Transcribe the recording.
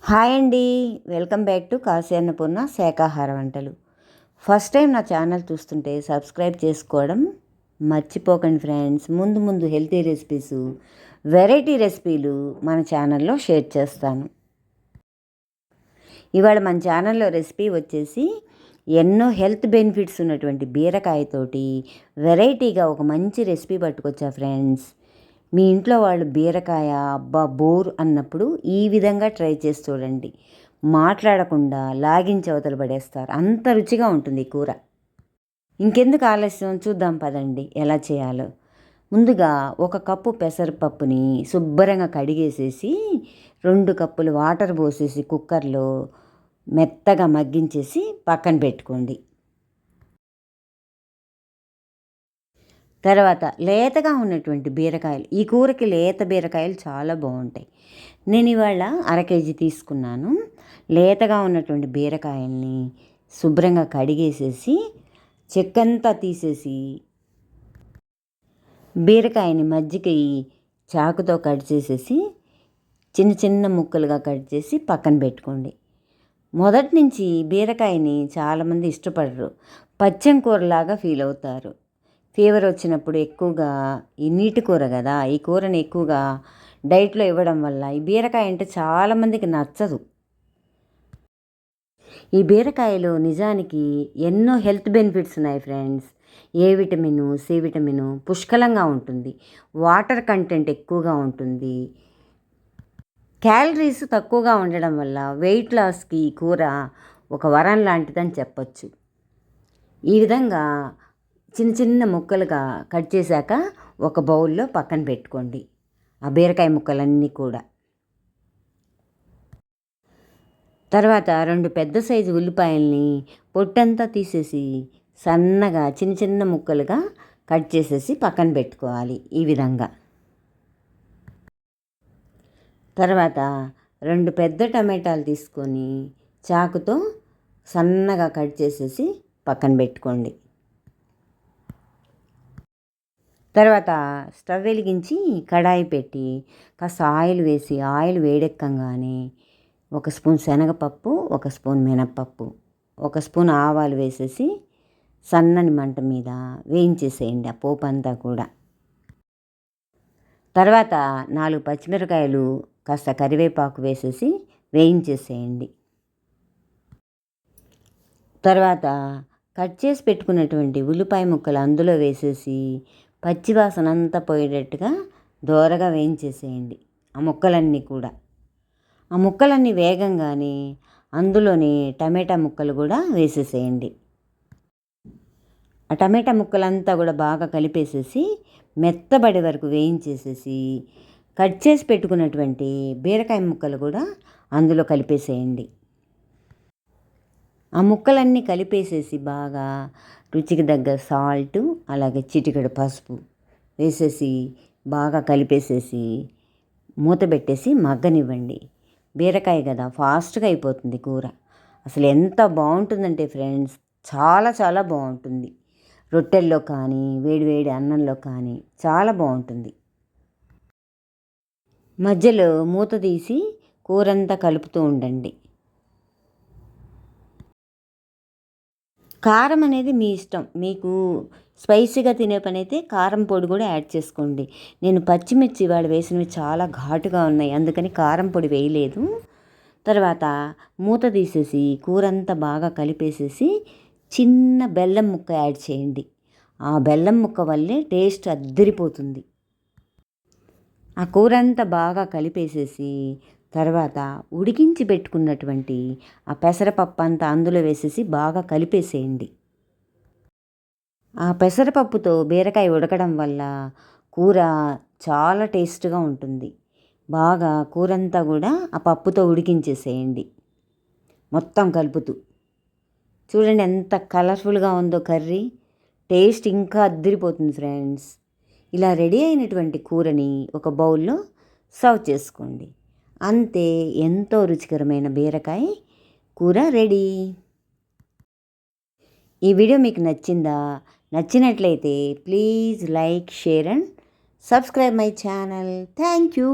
Hi అండి. Welcome back to Kashi Annapurna శాకాహార వంటలు. ఫస్ట్ టైం నా ఛానల్ చూస్తుంటే సబ్స్క్రైబ్ చేసుకోవడం మర్చిపోకండి ఫ్రెండ్స్. ముందు హెల్తీ రెసిపీస్, వెరైటీ రెసిపీలు మన ఛానల్లో షేర్ చేస్తాను. ఇవాళ మన ఛానల్లో రెసిపీ వచ్చేసి ఎన్నో హెల్త్ బెనిఫిట్స్ ఉన్నటువంటి బీరకాయతోటి వెరైటీగా ఒక మంచి రెసిపీ పట్టుకొచ్చా ఫ్రెండ్స్. మీ ఇంట్లో వాళ్ళు బీరకాయ అబ్బా బోర్ అన్నప్పుడు ఈ విధంగా ట్రై చేసి చూడండి. మాట్లాడకుండా లాగించి అవతల పడేస్తారు, అంత రుచిగా ఉంటుంది కూర. ఇంకెందుకు ఆలస్యం, చూద్దాం పదండి ఎలా చేయాలో. ముందుగా 1 కప్పు పెసరపప్పుని శుభ్రంగా కడిగేసేసి 2 కప్పులు వాటర్ పోసేసి కుక్కర్లో మెత్తగా మగ్గించేసి పక్కన పెట్టుకోండి. తర్వాత లేతగా ఉన్నటువంటి బీరకాయలు, ఈ కూరకి లేత బీరకాయలు చాలా బాగుంటాయి. నేను ఇవాళ 1/2 కేజీ తీసుకున్నాను. లేతగా ఉన్నటువంటి బీరకాయల్ని శుభ్రంగా కడిగేసేసి చెక్కంతా తీసేసి బీరకాయని మధ్యకి చాకుతో కట్ చేసేసి చిన్న చిన్న ముక్కలుగా కట్ చేసి పక్కన పెట్టుకోండి. మొదటి నుంచి బీరకాయని చాలామంది ఇష్టపడరు, పచ్చం కూరలాగా ఫీల్ అవుతారు. ఫీవర్ వచ్చినప్పుడు ఎక్కువగా ఈ నీటి కూర కదా, ఈ కూరని ఎక్కువగా డైట్లో ఇవ్వడం వల్ల ఈ బీరకాయ అంటే చాలామందికి నచ్చదు. ఈ బీరకాయలో నిజానికి ఎన్నో హెల్త్ బెనిఫిట్స్ ఉన్నాయి friends. A vitamin, C vitamin పుష్కలంగా ఉంటుంది. వాటర్ కంటెంట్ ఎక్కువగా ఉంటుంది. క్యాలరీస్ తక్కువగా ఉండడం వల్ల వెయిట్ లాస్కి ఈ కూర ఒక వరం లాంటిదని చెప్పచ్చు. ఈ విధంగా చిన్న చిన్న ముక్కలుగా కట్ చేశాక ఒక బౌల్లో పక్కన పెట్టుకోండి ఆ బీరకాయ ముక్కలన్నీ కూడా. తర్వాత 2 పెద్ద సైజు ఉల్లిపాయల్ని పొట్టంతా తీసేసి సన్నగా చిన్న చిన్న ముక్కలుగా కట్ చేసేసి పక్కన పెట్టుకోవాలి ఈ విధంగా. తర్వాత 2 పెద్ద టమాటాలు తీసుకొని చాకుతో సన్నగా కట్ చేసేసి పక్కన పెట్టుకోండి. తర్వాత స్టవ్ వెలిగించి కడాయి పెట్టి కాస్త ఆయిల్ వేసి, ఆయిల్ వేడెక్కగానే 1 స్పూన్ శనగపప్పు, 1 స్పూన్ మినప్పప్పు, 1 స్పూన్ ఆవాలు వేసేసి సన్నని మంట మీద వేయించేసేయండి ఆ పోపు అంతా కూడా. తర్వాత 4 పచ్చిమిరకాయలు, కాస్త కరివేపాకు వేసేసి వేయించేసేయండి. తర్వాత కట్ చేసి పెట్టుకున్నటువంటి ఉల్లిపాయ ముక్కలు అందులో వేసేసి పచ్చివాసన అంతా పోయేటట్టుగా దోరగా వేయించేసేయండి ఆ ముక్కలన్నీ కూడా. ఆ ముక్కలన్నీ వేగంగానే అందులోనే టమాటా ముక్కలు కూడా వేసేసేయండి. ఆ టమాటా ముక్కలంతా కూడా బాగా కలిపేసేసి మెత్తబడే వరకు వేయించేసేసి కట్ చేసి పెట్టుకున్నటువంటి బీరకాయ ముక్కలు కూడా అందులో కలిపేసేయండి. ఆ ముక్కలన్నీ కలిపేసేసి బాగా రుచికి తగ్గ సాల్టు, అలాగే చిటికెడు పసుపు వేసేసి బాగా కలిపేసేసి మూత పెట్టేసి మగ్గనివ్వండి. బీరకాయ కదా ఫాస్ట్గా అయిపోతుంది కూర. అసలు ఎంత బాగుంటుందంటే ఫ్రెండ్స్, చాలా చాలా బాగుంటుంది. రొట్టెల్లో కానీ వేడివేడి అన్నంలో కానీ చాలా బాగుంటుంది. మధ్యలో మూత తీసి కూరంతా కలుపుతూ ఉండండి. కారం అనేది మీ ఇష్టం. మీకు స్పైసీగా తినే పని అయితే కారం పొడి కూడా యాడ్ చేసుకోండి. నేను పచ్చిమిర్చి ఇవాళ వేసినవి చాలా ఘాటుగా ఉన్నాయి, అందుకని కారం పొడి వేయలేదు. తర్వాత మూత తీసేసి కూరంతా బాగా కలిపేసేసి చిన్న బెల్లం ముక్క యాడ్ చేయండి. ఆ బెల్లం ముక్క వల్లే టేస్ట్ అద్దరిపోతుంది. ఆ కూరంతా బాగా కలిపేసేసి తర్వాత ఉడికించి పెట్టుకున్నటువంటి ఆ పెసరపప్పు అంతా అందులో వేసేసి బాగా కలిపేసేయండి. ఆ పెసరపప్పుతో బీరకాయ ఉడకడం వల్ల కూర చాలా టేస్ట్గా ఉంటుంది. బాగా కూరంతా కూడా ఆ పప్పుతో ఉడికించేసేయండి మొత్తం కలుపుతూ. చూడండి ఎంత కలర్ఫుల్గా ఉందో కర్రీ, టేస్ట్ ఇంకా అద్దరిపోతుంది ఫ్రెండ్స్. ఇలా రెడీ అయినటువంటి కూరని ఒక బౌల్లో సర్వ్ చేసుకోండి. అంతే, ఎంతో రుచికరమైన బీరకాయ కూర రెడీ. ఈ వీడియో మీకు నచ్చిందా? నచ్చినట్లయితే please like, share and subscribe my channel. Thank you.